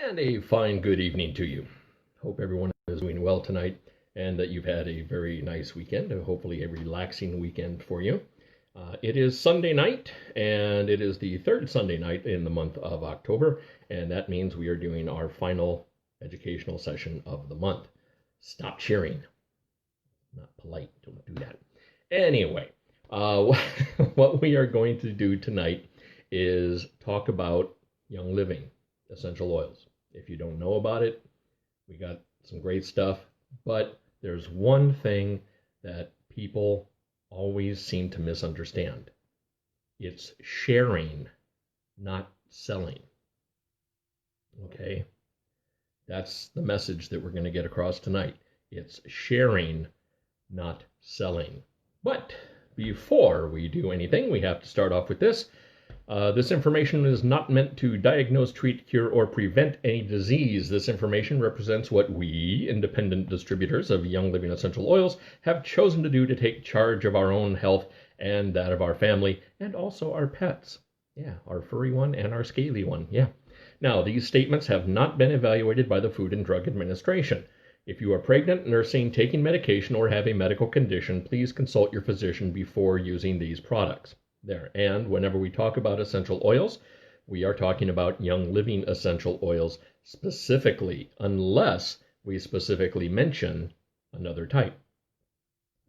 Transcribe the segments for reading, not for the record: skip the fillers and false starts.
And a fine good evening to you. Hope everyone is doing well tonight and that you've had a very nice weekend, hopefully a relaxing weekend for you. It is Sunday night, and it is the third Sunday night in the month of October, and that means we are doing our final educational session of the month. Stop cheering. Not polite, don't do that. Anyway, what we are going to do tonight is talk about Young Living essential oils. If you don't know about it, we got some great stuff, but there's one thing that people always seem to misunderstand. It's sharing, not selling. Okay? That's the message that we're going to get across tonight. It's sharing, not selling. But before we do anything, we have to start off with this. This information is not meant to diagnose, treat, cure, or prevent any disease. This information represents what we, independent distributors of Young Living essential oils, have chosen to do to take charge of our own health and that of our family, and also our pets. Yeah, our furry one and our scaly one. Yeah. Now, these statements have not been evaluated by the Food and Drug Administration. If you are pregnant, nursing, taking medication, or have a medical condition, please consult your physician before using these products. There. And whenever we talk about essential oils, we are talking about Young Living essential oils specifically, unless we specifically mention another type.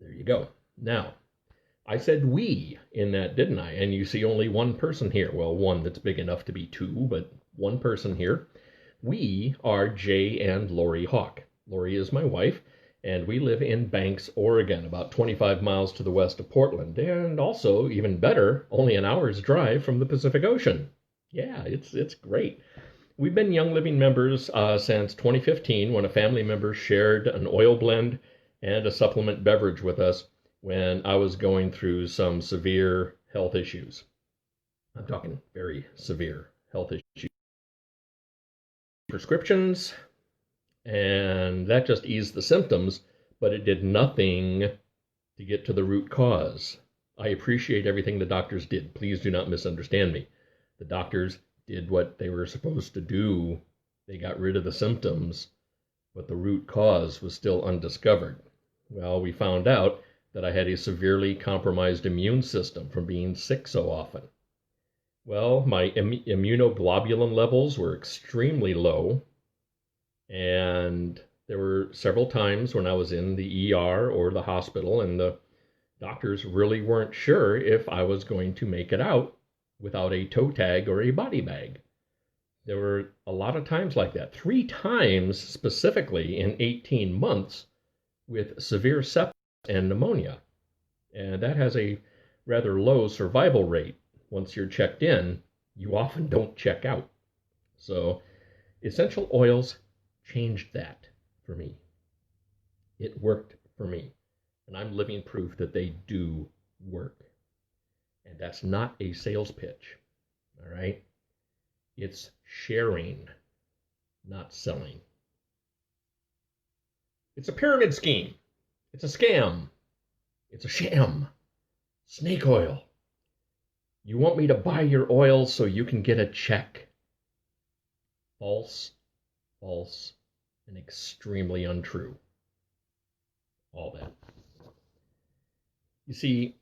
There you go. Now, I said we in that, didn't I? And you see only one person here. Well, one that's big enough to be two, but one person here. We are Jay and Lori Hawk. Lori is my wife, and we live in Banks, Oregon, about 25 miles to the west of Portland, and also, even better, only an hour's drive from the Pacific Ocean. Yeah, it's great. We've been Young Living members since 2015, when a family member shared an oil blend and a supplement beverage with us when I was going through some severe health issues. I'm talking very severe health issues. Prescriptions, and that just eased the symptoms, but it did nothing to get to the root cause. I appreciate everything the doctors did. Please do not misunderstand me. The doctors did what they were supposed to do. They got rid of the symptoms, but the root cause was still undiscovered. Well, we found out that I had a severely compromised immune system from being sick so often. Well, my immunoglobulin levels were extremely low, and there were several times when I was in the ER or the hospital, and the doctors really weren't sure if I was going to make it out without a toe tag or a body bag. There were a lot of times like that. 3 times specifically in 18 months with severe sepsis and pneumonia. And that has a rather low survival rate. Once you're checked in, you often don't check out. So essential oils changed that for me. It worked for me. And I'm living proof that they do work. And that's not a sales pitch. All right? It's sharing, not selling. It's a pyramid scheme. It's a scam. It's a sham. Snake oil. You want me to buy your oil so you can get a check. False, false, and extremely untrue. All that. You see,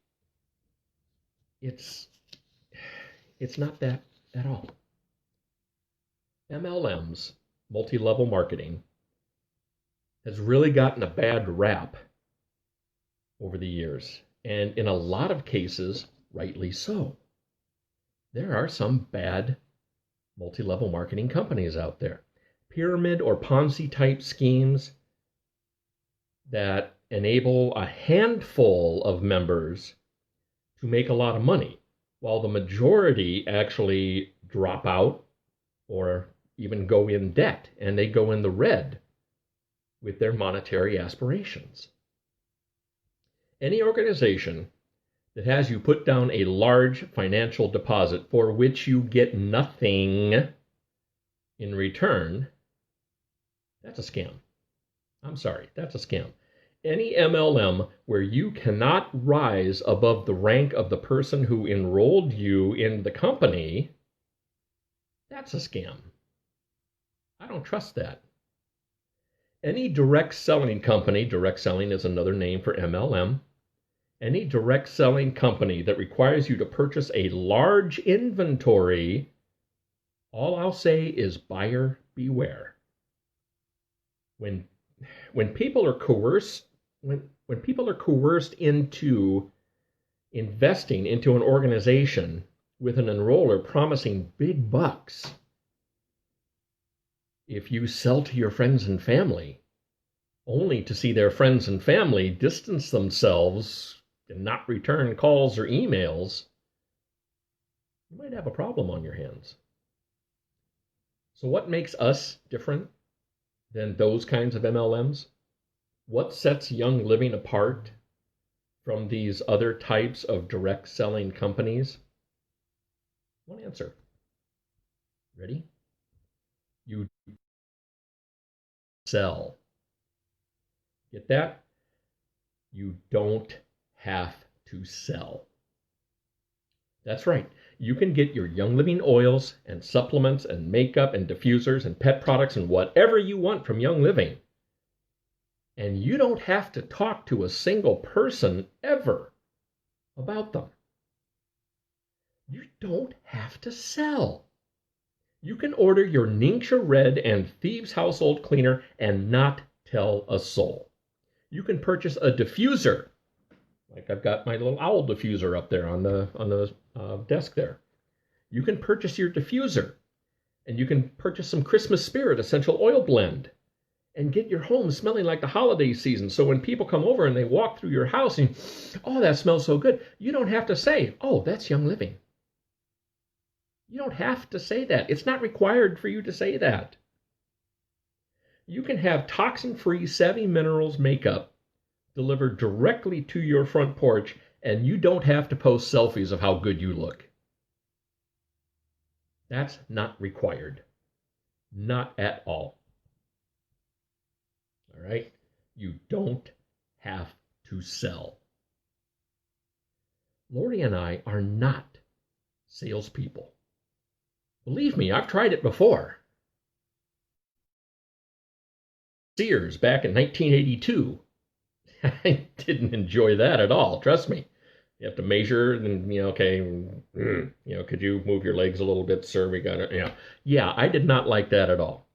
it's not that at all. MLMs, multi-level marketing, has really gotten a bad rap over the years, and in a lot of cases, rightly so. There are some bad multi-level marketing companies out there. Pyramid or Ponzi type schemes that enable a handful of members to make a lot of money, while the majority actually drop out or even go in debt, and they go in the red with their monetary aspirations. Any organization that has you put down a large financial deposit for which you get nothing in return, that's a scam. I'm sorry, that's a scam. Any MLM where you cannot rise above the rank of the person who enrolled you in the company, that's a scam. I don't trust that. Any direct selling company, direct selling is another name for MLM, any direct selling company that requires you to purchase a large inventory, all I'll say is buyer beware. When people are coerced, when people are coerced into investing into an organization with an enroller promising big bucks, if you sell to your friends and family, only to see their friends and family distance themselves and not return calls or emails, you might have a problem on your hands. So what makes us different than those kinds of MLMs? What sets Young Living apart from these other types of direct selling companies? One answer. Ready? You sell. Get that? You don't have to sell. That's right. You can get your Young Living oils and supplements and makeup and diffusers and pet products and whatever you want from Young Living. And you don't have to talk to a single person ever about them. You don't have to sell. You can order your Ningxia Red and Thieves Household Cleaner and not tell a soul. You can purchase a diffuser, like I've got my little owl diffuser up there on the desk there. You can purchase your diffuser, and you can purchase some Christmas Spirit essential oil blend, and get your home smelling like the holiday season. So when people come over and they walk through your house and, oh, that smells so good, you don't have to say, oh, that's Young Living. You don't have to say that. It's not required for you to say that. You can have toxin-free Savvy Minerals makeup delivered directly to your front porch, and you don't have to post selfies of how good you look. That's not required. Not at all. All right? You don't have to sell. Lori and I are not salespeople. Believe me, I've tried it before. Sears back in 1982. I didn't enjoy that at all. Trust me. You have to measure and, okay, could you move your legs a little bit, sir? We got it. Yeah, I did not like that at all.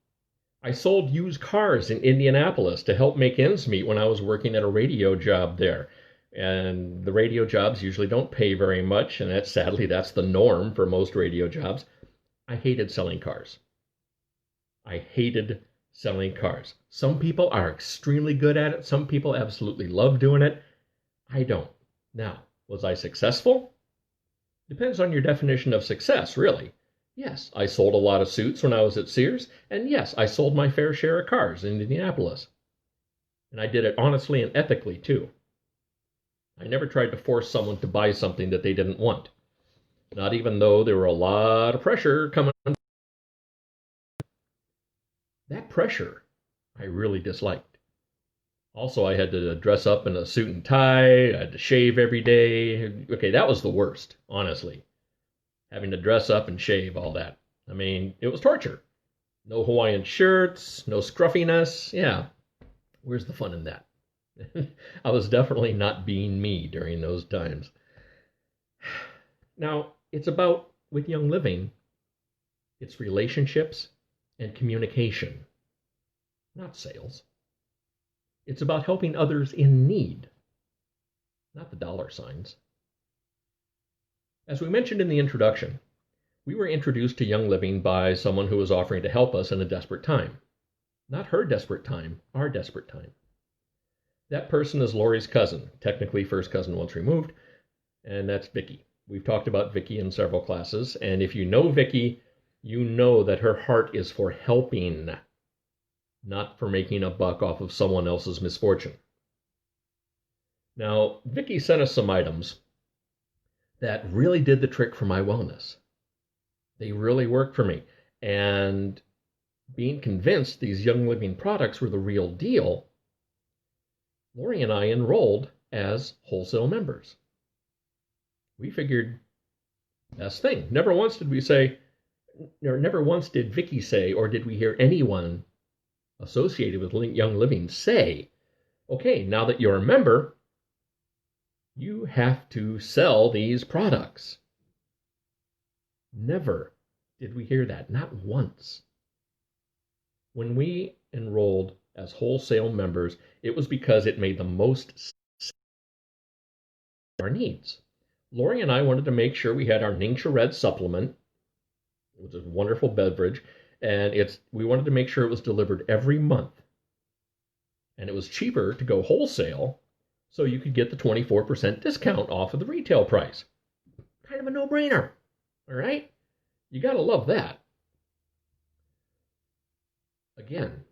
I sold used cars in Indianapolis to help make ends meet when I was working at a radio job there. And the radio jobs usually don't pay very much, and sadly, that's the norm for most radio jobs. I hated selling cars. I hated selling cars. Some people are extremely good at it. Some people absolutely love doing it. I don't. Now, was I successful? Depends on your definition of success, really. Yes, I sold a lot of suits when I was at Sears, and yes, I sold my fair share of cars in Indianapolis. And I did it honestly and ethically, too. I never tried to force someone to buy something that they didn't want. Not even though there were a lot of pressure coming. That pressure I really disliked. Also, I had to dress up in a suit and tie. I had to shave every day. Okay, that was the worst, honestly. Having to dress up and shave, all that. I mean, it was torture. No Hawaiian shirts, no scruffiness. Yeah, where's the fun in that? I was definitely not being me during those times. Now, it's about, with Young Living, it's relationships and communication, not sales. It's about helping others in need, not the dollar signs. As we mentioned in the introduction, we were introduced to Young Living by someone who was offering to help us in a desperate time. Not her desperate time, our desperate time. That person is Lori's cousin, technically first cousin once removed, and that's Vicki. We've talked about Vicki in several classes, and if you know Vicki, you know that her heart is for helping, not for making a buck off of someone else's misfortune. Now, Vicki sent us some items that really did the trick for my wellness. They really worked for me. And being convinced these Young Living products were the real deal, Lori and I enrolled as wholesale members. We figured, best thing. Never once did we say, never once did Vicky say, or did we hear anyone associated with Young Living say, okay, now that you're a member, you have to sell these products. Never did we hear that, not once. When we enrolled as wholesale members, it was because it made the most sense for our needs. Lori and I wanted to make sure we had our Ningxia Red supplement, which is a wonderful beverage, and we wanted to make sure it was delivered every month. And it was cheaper to go wholesale, so you could get the 24% discount off of the retail price. Kind of a no-brainer, all right? You got to love that. Again,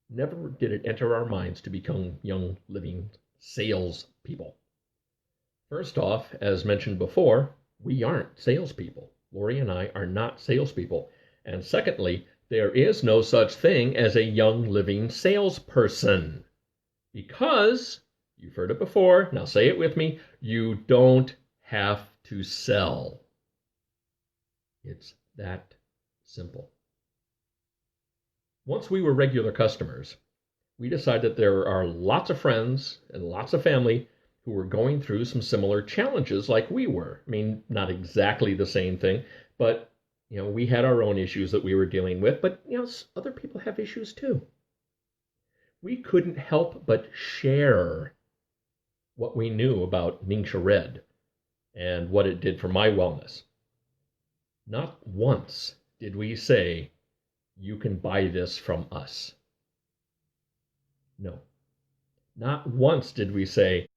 never did it enter our minds to become Young Living salespeople. First off, as mentioned before, we aren't salespeople. Lori and I are not salespeople. And secondly, there is no such thing as a Young Living salesperson. Because, you've heard it before, now say it with me, you don't have to sell. It's that simple. Once we were regular customers, we decided that there are lots of friends and lots of family who were going through some similar challenges like we were. I mean, not exactly the same thing, but we had our own issues that we were dealing with, but other people have issues too. We couldn't help but share what we knew about Ningxia Red and what it did for my wellness. Not once did we say, you can buy this from us. No. Not once did we say,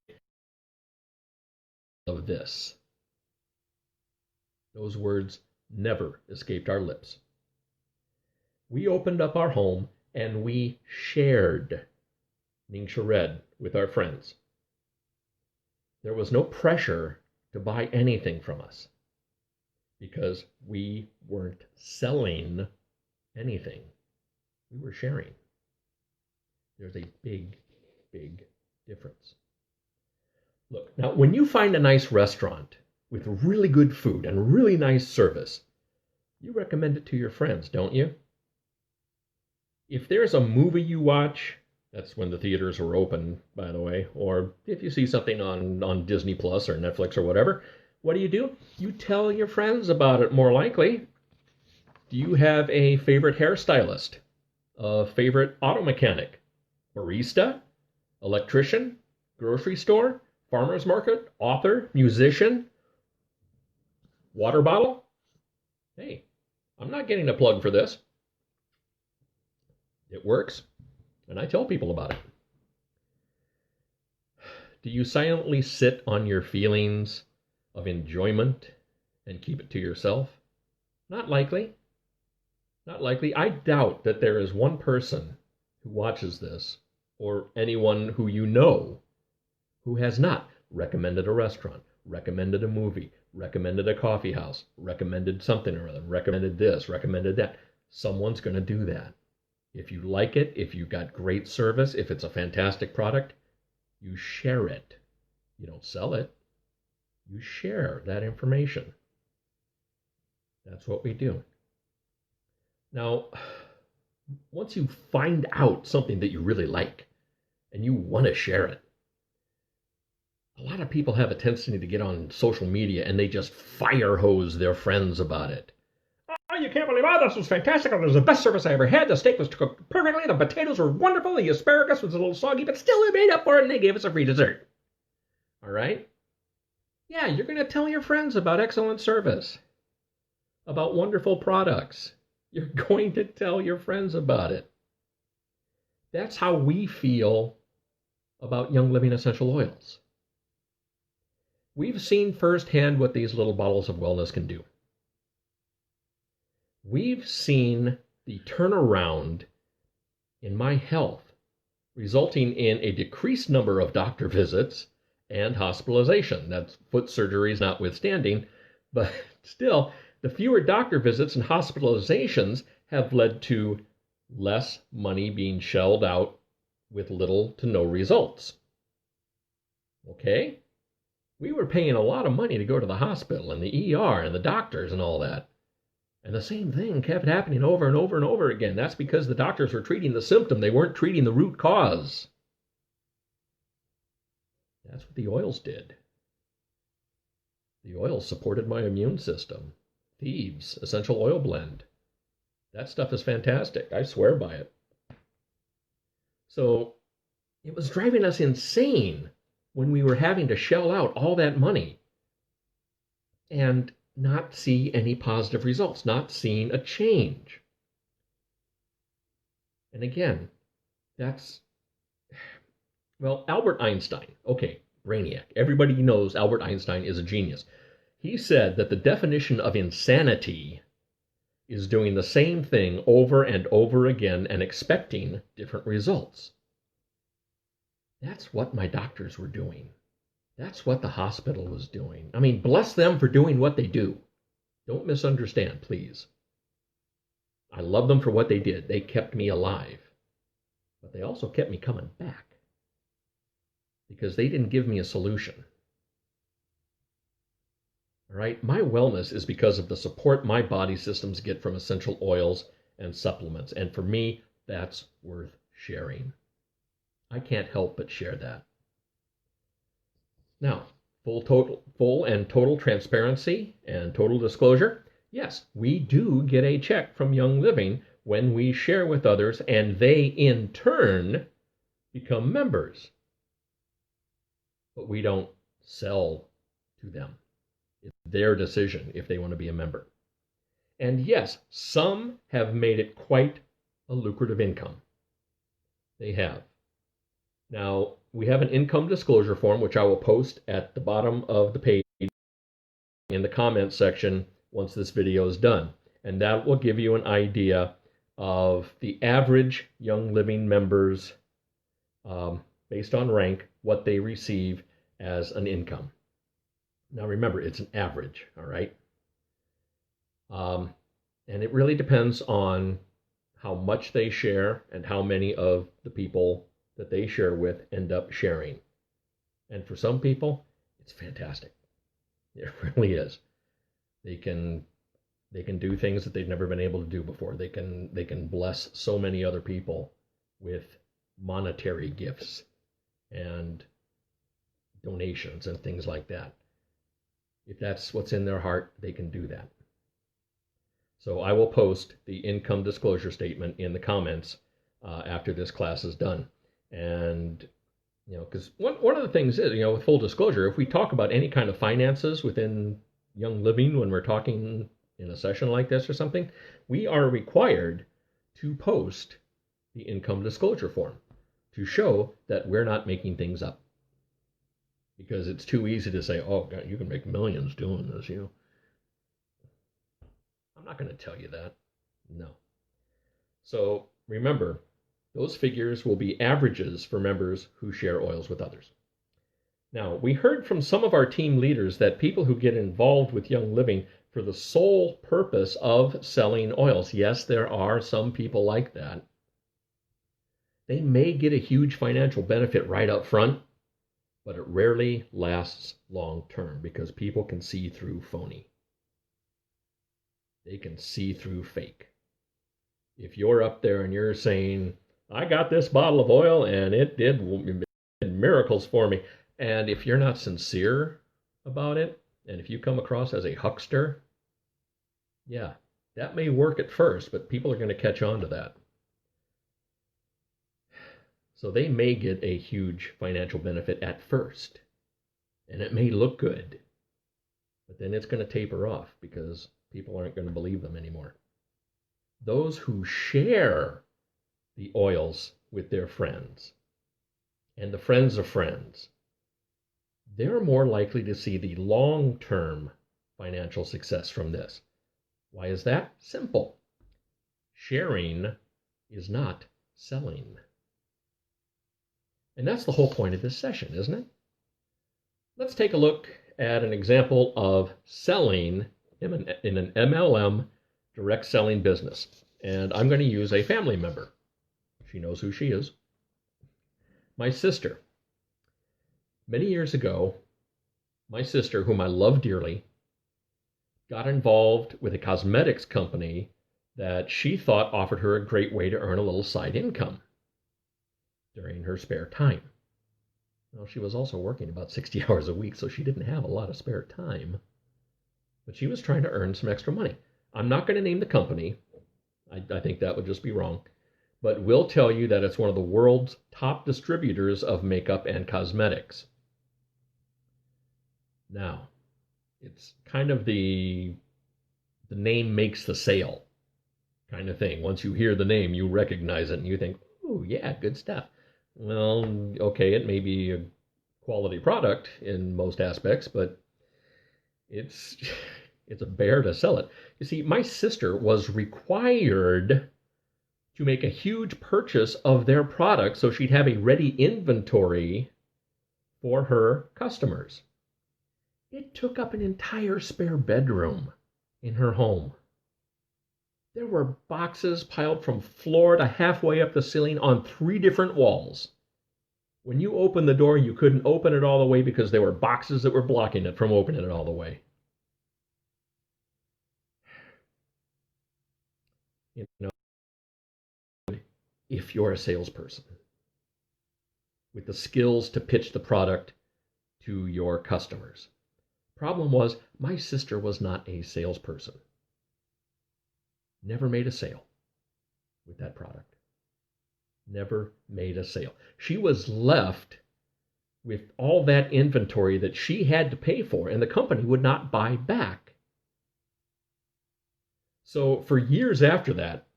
of this. Those words never escaped our lips. We opened up our home and we shared Ningxia Red with our friends. There was no pressure to buy anything from us because we weren't selling anything. We were sharing. There's a big, big difference. Look, now when you find a nice restaurant with really good food and really nice service, you recommend it to your friends, don't you? If there's a movie you watch, that's when the theaters are open, by the way, or if you see something on Disney Plus or Netflix or whatever, what do? You tell your friends about it more likely. Do you have a favorite hairstylist, a favorite auto mechanic, barista, electrician, grocery store, farmer's market, author, musician, water bottle? Hey, I'm not getting a plug for this. It works, and I tell people about it. Do you silently sit on your feelings of enjoyment and keep it to yourself? Not likely. Not likely. I doubt that there is one person who watches this, or anyone who you know, who has not recommended a restaurant, recommended a movie, recommended a coffee house, recommended something or other, recommended this, recommended that. Someone's going to do that. If you like it, if you've got great service, if it's a fantastic product, you share it. You don't sell it. You share that information. That's what we do. Now, once you find out something that you really like and you want to share it, a lot of people have a tendency to get on social media and they just fire hose their friends about it. Oh, you can't believe, this was fantastic. It was the best service I ever had. The steak was cooked perfectly. The potatoes were wonderful. The asparagus was a little soggy, but still they made up for it and they gave us a free dessert. All right? Yeah, you're going to tell your friends about excellent service, about wonderful products. You're going to tell your friends about it. That's how we feel about Young Living essential oils. We've seen firsthand what these little bottles of wellness can do. We've seen the turnaround in my health, resulting in a decreased number of doctor visits and hospitalization. That's foot surgeries notwithstanding, but still, the fewer doctor visits and hospitalizations have led to less money being shelled out with little to no results. Okay? We were paying a lot of money to go to the hospital and the ER and the doctors and all that. And the same thing kept happening over and over and over again. That's because the doctors were treating the symptom. They weren't treating the root cause. That's what the oils did. The oils supported my immune system. Thieves, essential oil blend. That stuff is fantastic. I swear by it. So it was driving us insane when we were having to shell out all that money and not see any positive results, not seeing a change. And again, well, Albert Einstein, okay, brainiac. Everybody knows Albert Einstein is a genius. He said that the definition of insanity is doing the same thing over and over again and expecting different results. That's what my doctors were doing. That's what the hospital was doing. I mean, bless them for doing what they do. Don't misunderstand, please. I love them for what they did. They kept me alive. But they also kept me coming back. Because they didn't give me a solution. All right? My wellness is because of the support my body systems get from essential oils and supplements. And for me, that's worth sharing. I can't help but share that. Now, full and total transparency and total disclosure. Yes, we do get a check from Young Living when we share with others, and they in turn become members. But we don't sell to them. It's their decision if they want to be a member. And yes, some have made it quite a lucrative income. They have. Now, we have an income disclosure form, which I will post at the bottom of the page in the comments section once this video is done. And that will give you an idea of the average Young Living members, based on rank, what they receive as an income. Now remember, it's an average, all right? And it really depends on how much they share and how many of the people that they share with end up sharing. And for some people, it's fantastic. It really is. They can do things that they've never been able to do before. They can bless so many other people with monetary gifts and donations and things like that. If that's what's in their heart, they can do that. So I will post the income disclosure statement in the comments after this class is done. And, because one of the things is, with full disclosure, if we talk about any kind of finances within Young Living when we're talking in a session like this or something, we are required to post the income disclosure form to show that we're not making things up. Because it's too easy to say, oh, God, you can make millions doing this, I'm not going to tell you that. No. So remember, those figures will be averages for members who share oils with others. Now, we heard from some of our team leaders that people who get involved with Young Living for the sole purpose of selling oils. Yes, there are some people like that. They may get a huge financial benefit right up front, but it rarely lasts long term because people can see through phony. They can see through fake. If you're up there and you're saying, I got this bottle of oil and it did miracles for me, and if you're not sincere about it, and if you come across as a huckster, yeah, that may work at first, but people are going to catch on to that. So they may get a huge financial benefit at first, and it may look good, but then it's going to taper off because people aren't going to believe them anymore. Those who share the oils with their friends and the friends of friends, they're more likely to see the long-term financial success from this. Why is that? Simple. Sharing is not selling. And that's the whole point of this session, isn't it? Let's take a look at an example of selling in an MLM direct selling business. And I'm going to use a family member. She knows who she is. My sister. Many years ago, my sister, whom I love dearly, got involved with a cosmetics company that she thought offered her a great way to earn a little side income during her spare time. Well, she was also working about 60 hours a week, so she didn't have a lot of spare time. But she was trying to earn some extra money. I'm not going to name the company. I think that would just be wrong. But will tell you that it's one of the world's top distributors of makeup and cosmetics. Now, it's kind of the name makes the sale kind of thing. Once you hear the name, you recognize it and you think, oh, yeah, good stuff. Well, okay, it may be a quality product in most aspects, but it's a bear to sell it. You see, my sister was required to make a huge purchase of their product so she'd have a ready inventory for her customers. It took up an entire spare bedroom in her home. There were boxes piled from floor to halfway up the ceiling on 3 different walls. When you opened the door, you couldn't open it all the way because there were boxes that were blocking it from opening it all the way. You know, if you're a salesperson with the skills to pitch the product to your customers. Problem was, my sister was not a salesperson. Never made a sale with that product. Never made a sale. She was left with all that inventory that she had to pay for, and the company would not buy back. So for years after that,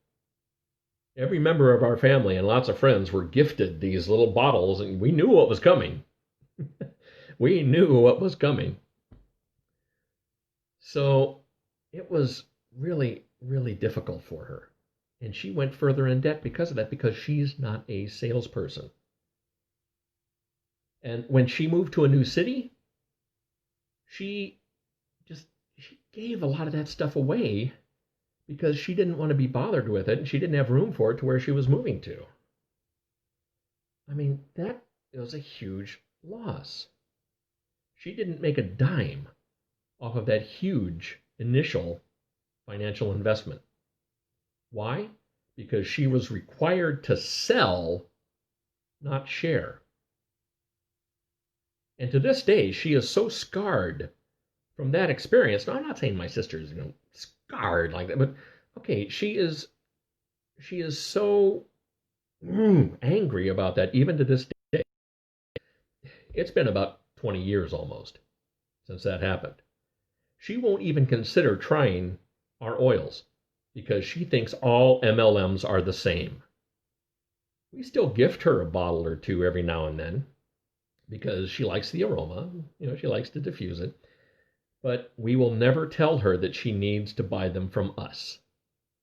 every member of our family and lots of friends were gifted these little bottles, and we knew what was coming. We knew what was coming. So it was really, really difficult for her. And she went further in debt because of that, because she's not a salesperson. And when she moved to a new city, she gave a lot of that stuff away because she didn't want to be bothered with it, and she didn't have room for it to where she was moving to. I mean, that was a huge loss. She didn't make a dime off of that huge initial financial investment. Why? Because she was required to sell, not share. And to this day, she is so scarred from that experience. Now, I'm not saying my sister's, scarred like that, but okay, she is so angry about that even to this day. It's been about 20 years almost since that happened. She won't even consider trying our oils because she thinks all MLMs are the same. We still gift her a bottle or two every now and then because she likes the aroma, she likes to diffuse it. But we will never tell her that she needs to buy them from us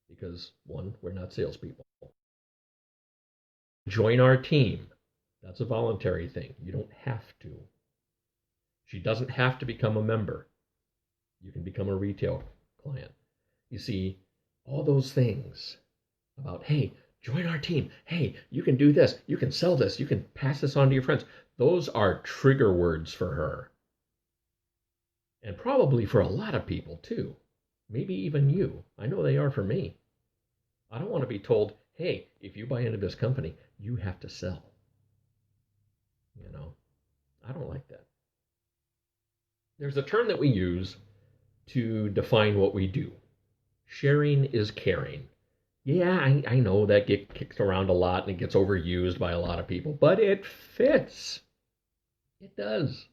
because, one, we're not salespeople. Join our team. That's a voluntary thing. You don't have to. She doesn't have to become a member. You can become a retail client. You see, all those things about, hey, join our team. Hey, you can do this. You can sell this. You can pass this on to your friends. Those are trigger words for her. And probably for a lot of people too. Maybe even you. I know they are for me. I don't want to be told, hey, if you buy into this company, you have to sell. I don't like that. There's a term that we use to define what we do. Sharing is caring. Yeah, I know that gets kicked around a lot and it gets overused by a lot of people, but it fits. It does.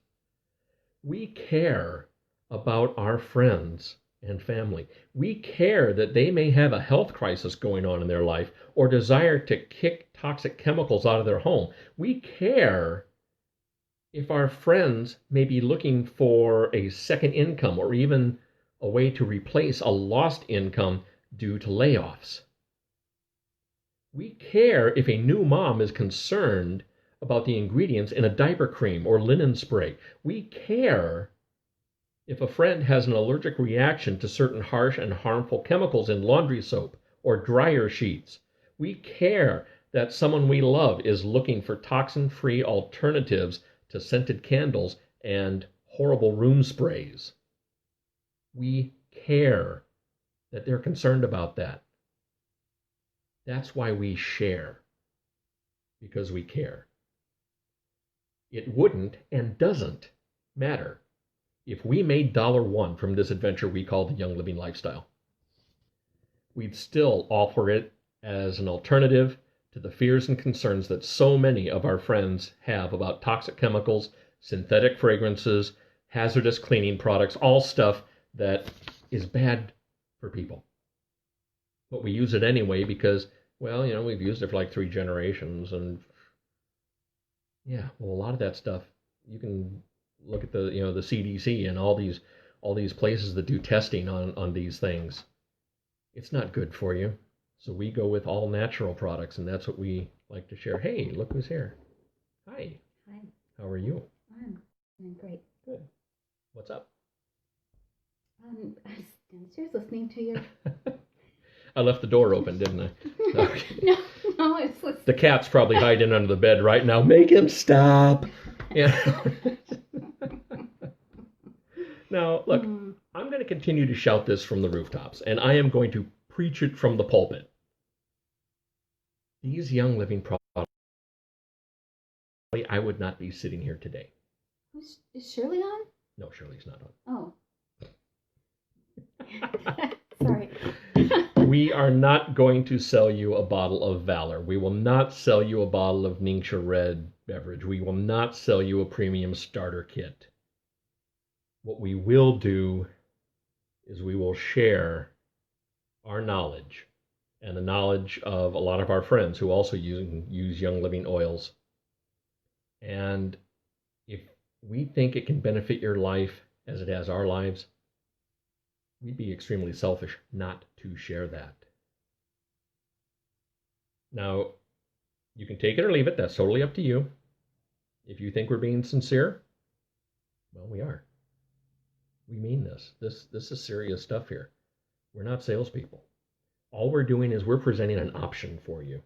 We care about our friends and family. We care that they may have a health crisis going on in their life or desire to kick toxic chemicals out of their home. We care if our friends may be looking for a second income or even a way to replace a lost income due to layoffs. We care if a new mom is concerned about the ingredients in a diaper cream or linen spray. We care if a friend has an allergic reaction to certain harsh and harmful chemicals in laundry soap or dryer sheets. We care that someone we love is looking for toxin-free alternatives to scented candles and horrible room sprays. We care that they're concerned about that. That's why we share, because we care. It wouldn't and doesn't matter if we made $1 from this adventure we call the Young Living Lifestyle. We'd still offer it as an alternative to the fears and concerns that so many of our friends have about toxic chemicals, synthetic fragrances, hazardous cleaning products, all stuff that is bad for people. But we use it anyway because, well, we've used it for like 3 generations. And yeah, well, a lot of that stuff, you can look at the CDC and all these places that do testing on these things. It's not good for you. So we go with all natural products, and that's what we like to share. Hey, look who's here. Hi. Hi. How are you? I'm doing great. Good. What's up? I was downstairs listening to your... I left the door open, didn't I? Okay. No, it's listening. The cat's probably hiding under the bed right now. Make him stop. Yeah. Now, look, I'm going to continue to shout this from the rooftops, and I am going to preach it from the pulpit. These Young Living products, I would not be sitting here today. Is Shirley on? No, Shirley's not on. Oh. Sorry. We are not going to sell you a bottle of Valor. We will not sell you a bottle of Ningxia Red beverage. We will not sell you a premium starter kit. What we will do is we will share our knowledge and the knowledge of a lot of our friends who also use Young Living oils. And if we think it can benefit your life as it has our lives, we'd be extremely selfish not to share that. Now, you can take it or leave it. That's totally up to you. If you think we're being sincere, well, we are. We mean this. This is serious stuff here. We're not salespeople. All we're doing is we're presenting an option for you.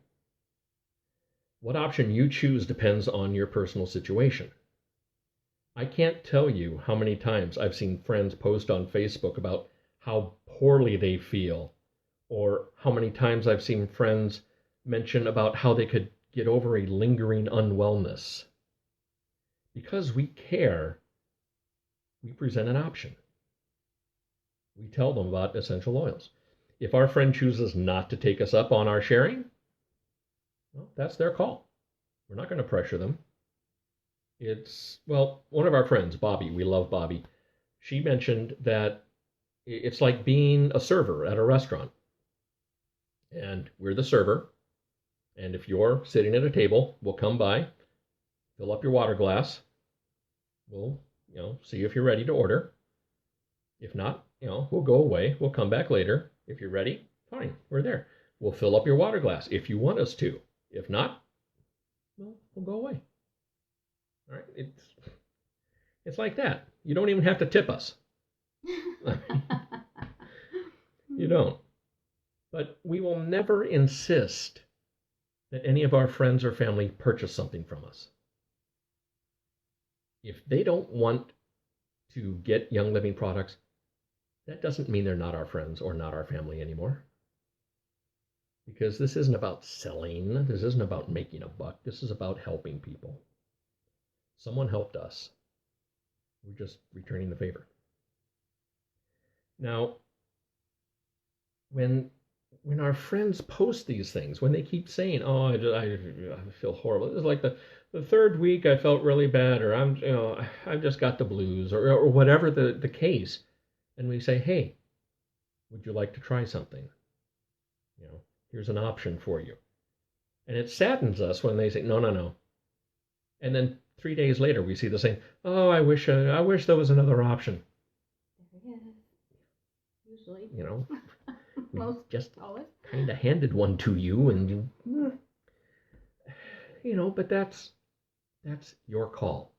What option you choose depends on your personal situation. I can't tell you how many times I've seen friends post on Facebook about how poorly they feel, or how many times I've seen friends mention about how they could get over a lingering unwellness. Because we care, we present an option. We tell them about essential oils. If our friend chooses not to take us up on our sharing, well, that's their call. We're not going to pressure them. One of our friends, Bobby, we love Bobby, she mentioned that it's like being a server at a restaurant. And we're the server. And if you're sitting at a table, we'll come by, fill up your water glass. We'll, see if you're ready to order. If not, we'll go away. We'll come back later. If you're ready, fine, we're there. We'll fill up your water glass if you want us to. If not, well, we'll go away. All right? It's like that. You don't even have to tip us. You don't. But we will never insist that any of our friends or family purchase something from us. If they don't want to get Young Living products, that doesn't mean they're not our friends or not our family anymore. Because this isn't about selling. This isn't about making a buck. This is about helping people. Someone helped us. We're just returning the favor. Now, when our friends post these things, when they keep saying, "Oh, I feel horrible," it's like the third week I felt really bad, or I've just got the blues, or whatever the case, and we say, "Hey, would you like to try something? Here's an option for you." And it saddens us when they say, "No," and then 3 days later we see the same. "Oh, I wish there was another option." There it is. Usually. We just always kind of handed one to you, and but that's your call.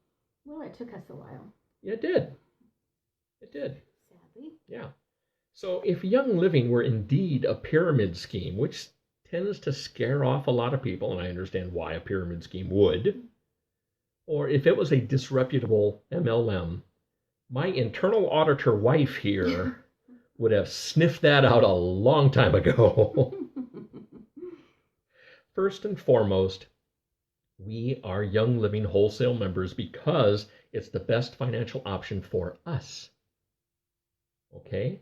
Well, it took us a while. Yeah, it did. Sadly. Yeah. So if Young Living were indeed a pyramid scheme, which tends to scare off a lot of people, and I understand why a pyramid scheme would, or if it was a disreputable MLM, my internal auditor wife here would have sniffed that out a long time ago. First and foremost, we are Young Living wholesale members because it's the best financial option for us. Okay?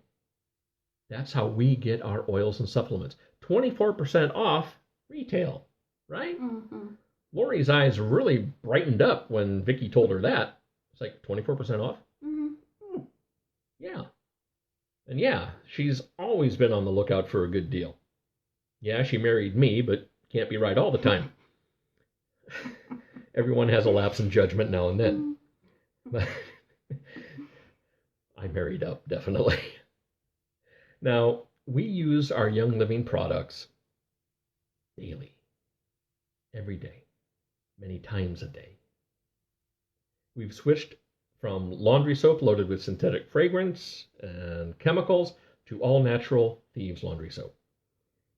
That's how we get our oils and supplements. 24% off retail, right? Mm-hmm. Lori's eyes really brightened up when Vicky told her that. It's like 24% off? Mm-hmm. Yeah. And yeah, she's always been on the lookout for a good deal. Yeah, she married me, but can't be right all the time. Everyone has a lapse in judgment now and then. But I married up, definitely. Now, we use our Young Living products daily, every day, many times a day. We've switched from laundry soap loaded with synthetic fragrance and chemicals to all natural Thieves laundry soap.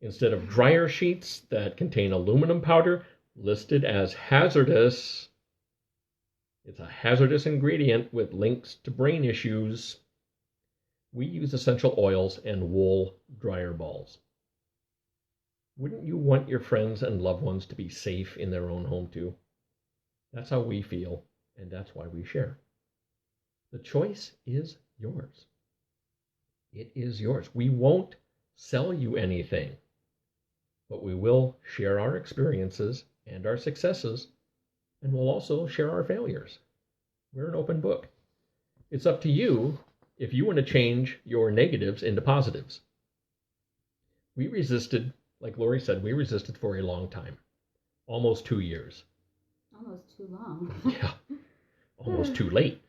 Instead of dryer sheets that contain aluminum powder listed as hazardous, it's a hazardous ingredient with links to brain issues, we use essential oils and wool dryer balls. Wouldn't you want your friends and loved ones to be safe in their own home too? That's how we feel, and that's why we share. The choice is yours. It is yours. We won't sell you anything, but we will share our experiences and our successes, and we'll also share our failures. We're an open book. It's up to you if you want to change your negatives into positives. We resisted, like Lori said, we resisted for a long time, almost 2 years. Almost too long. Yeah, almost too late.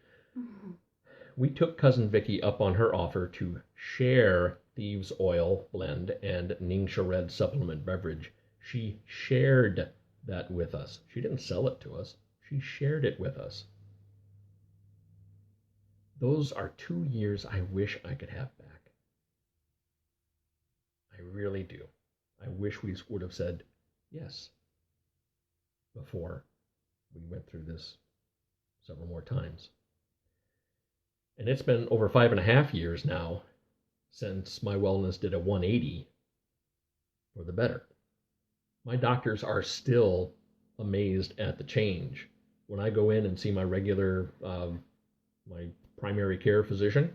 We took Cousin Vicky up on her offer to share Thieves Oil Blend and Ningxia Red supplement beverage. She shared that with us. She didn't sell it to us. She shared it with us. Those are 2 years I wish I could have back. I really do. I wish we would have said yes before we went through this several more times. And it's been over 5.5 years now since my wellness did a 180 for the better. My doctors are still amazed at the change. When I go in and see my regular, my primary care physician,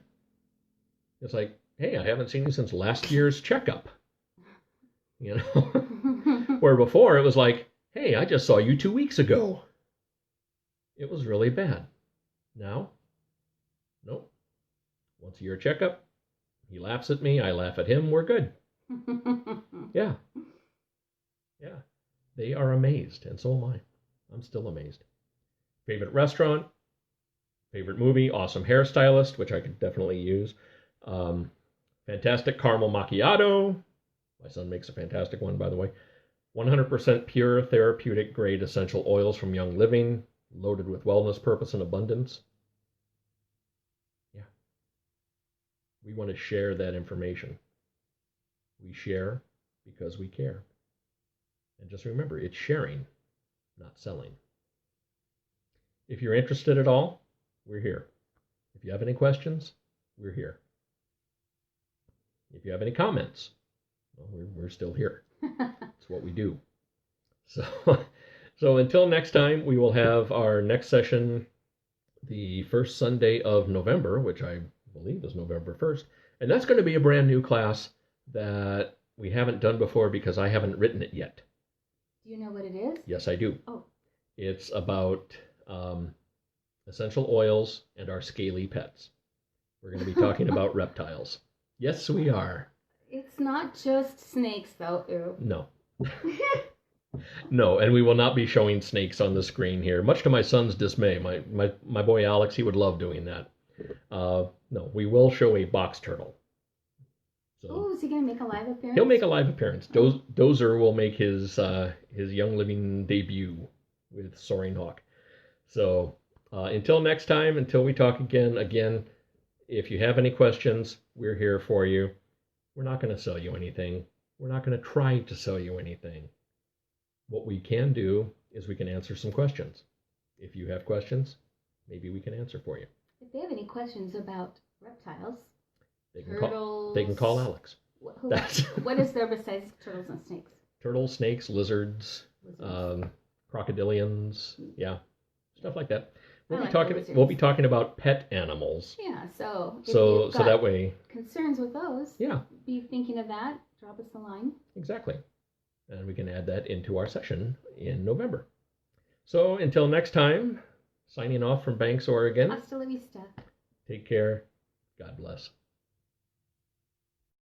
it's like, hey, I haven't seen you since last year's checkup. You know, where before it was like, hey, I just saw you 2 weeks ago. It was really bad. Now, nope. Once a year checkup, he laughs at me, I laugh at him, we're good. Yeah. Yeah. They are amazed, and so am I. I'm still amazed. Favorite restaurant, favorite movie, awesome hairstylist, which I could definitely use. Fantastic caramel macchiato. My son makes a fantastic one, by the way. 100% pure therapeutic grade essential oils from Young Living, loaded with wellness, purpose, and abundance. Yeah. We want to share that information. We share because we care. And just remember, it's sharing, not selling. If you're interested at all, we're here. If you have any questions, we're here. If you have any comments, well, we're still here. It's what we do. So until next time, we will have our next session the first Sunday of November, which I believe is November 1st. And that's going to be a brand new class that we haven't done before because I haven't written it yet. Do you know what it is? Yes, I do. Oh. It's about essential oils and our scaly pets. We're going to be talking about reptiles. Yes, we are. It's not just snakes, though. Ew. No. No, and we will not be showing snakes on the screen here, much to my son's dismay. My boy Alex, he would love doing that. No, we will show a box turtle. So oh, is he going to make a live appearance? he'll make a live appearance. Dozer will make his Young Living debut with Soaring Hawk. So until next time, until we talk again, if you have any questions, we're here for you. We're not going to sell you anything. We're not going to try to sell you anything. What we can do is we can answer some questions. If you have questions, maybe we can answer for you. If they have any questions about reptiles, They can Turtles. They can call Alex. What is there besides turtles and snakes? Turtles, snakes, lizards, Lizards. crocodilians, yeah, stuff like that. I like lizards. We'll be talking about pet animals. Yeah, so if So you've got that way, concerns with those, yeah, be thinking of that. Drop us a line. exactly. And we can add that into our session in November. So until next time, signing off from Banks, Oregon. Hasta la vista. Take care. God bless.